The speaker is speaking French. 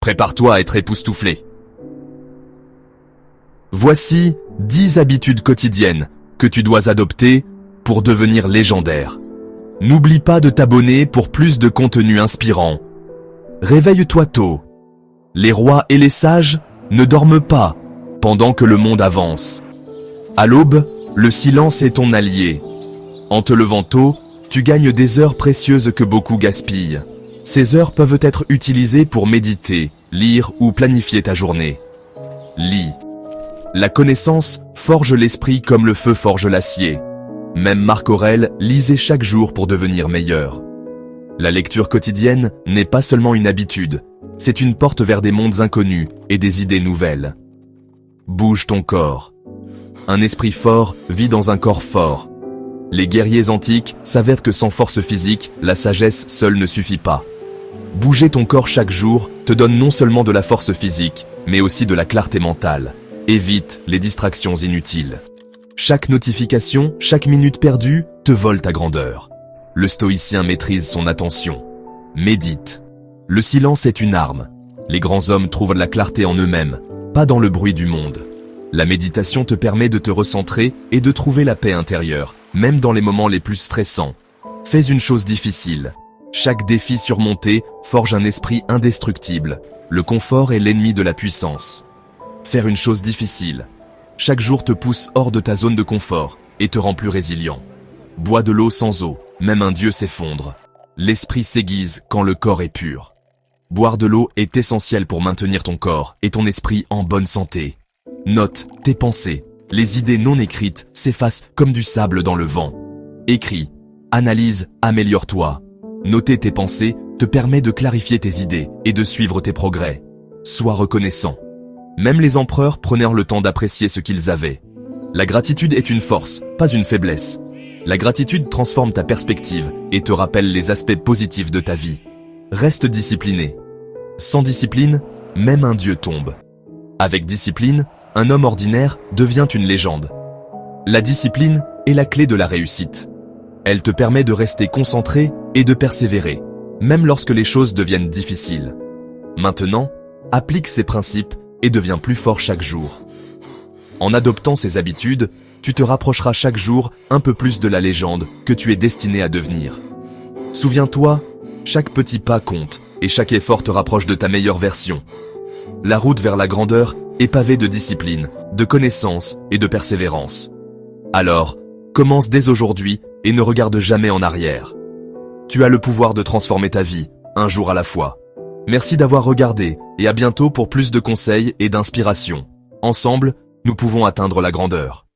Prépare-toi à être époustouflé. Voici 10 habitudes quotidiennes que tu dois adopter pour devenir légendaire. N'oublie pas de t'abonner pour plus de contenu inspirant. Réveille-toi tôt. Les rois et les sages ne dorment pas pendant que le monde avance. À l'aube, le silence est ton allié. En te levant tôt, tu gagnes des heures précieuses que beaucoup gaspillent. Ces heures peuvent être utilisées pour méditer, lire ou planifier ta journée. Lis. La connaissance forge l'esprit comme le feu forge l'acier. Même Marc Aurèle lisait chaque jour pour devenir meilleur. La lecture quotidienne n'est pas seulement une habitude, c'est une porte vers des mondes inconnus et des idées nouvelles. Bouge ton corps. Un esprit fort vit dans un corps fort. Les guerriers antiques s'avèrent que sans force physique, la sagesse seule ne suffit pas. Bouger ton corps chaque jour te donne non seulement de la force physique, mais aussi de la clarté mentale. Évite les distractions inutiles. Chaque notification, chaque minute perdue te vole ta grandeur. Le stoïcien maîtrise son attention. Médite. Le silence est une arme. Les grands hommes trouvent la clarté en eux-mêmes, pas dans le bruit du monde. La méditation te permet de te recentrer et de trouver la paix intérieure, même dans les moments les plus stressants. Fais une chose difficile. Chaque défi surmonté forge un esprit indestructible. Le confort est l'ennemi de la puissance. Faire une chose difficile. Chaque jour te pousse hors de ta zone de confort et te rend plus résilient. Bois de l'eau sans eau, même un dieu s'effondre. L'esprit s'aiguise quand le corps est pur. Boire de l'eau est essentiel pour maintenir ton corps et ton esprit en bonne santé. Note tes pensées. Les idées non écrites s'effacent comme du sable dans le vent. Écris, analyse, améliore-toi. Noter tes pensées te permet de clarifier tes idées et de suivre tes progrès. Sois reconnaissant. Même les empereurs prenèrent le temps d'apprécier ce qu'ils avaient. La gratitude est une force, pas une faiblesse. La gratitude transforme ta perspective et te rappelle les aspects positifs de ta vie. Reste discipliné. Sans discipline, même un dieu tombe. Avec discipline, un homme ordinaire devient une légende. La discipline est la clé de la réussite. Elle te permet de rester concentré et de persévérer, même lorsque les choses deviennent difficiles. Maintenant, applique ces principes et deviens plus fort chaque jour. En adoptant ces habitudes, tu te rapprocheras chaque jour un peu plus de la légende que tu es destiné à devenir. Souviens-toi, chaque petit pas compte et chaque effort te rapproche de ta meilleure version. La route vers la grandeur est pavée de discipline, de connaissance et de persévérance. Alors, commence dès aujourd'hui et ne regarde jamais en arrière. Tu as le pouvoir de transformer ta vie, un jour à la fois. Merci d'avoir regardé et à bientôt pour plus de conseils et d'inspiration. Ensemble, nous pouvons atteindre la grandeur.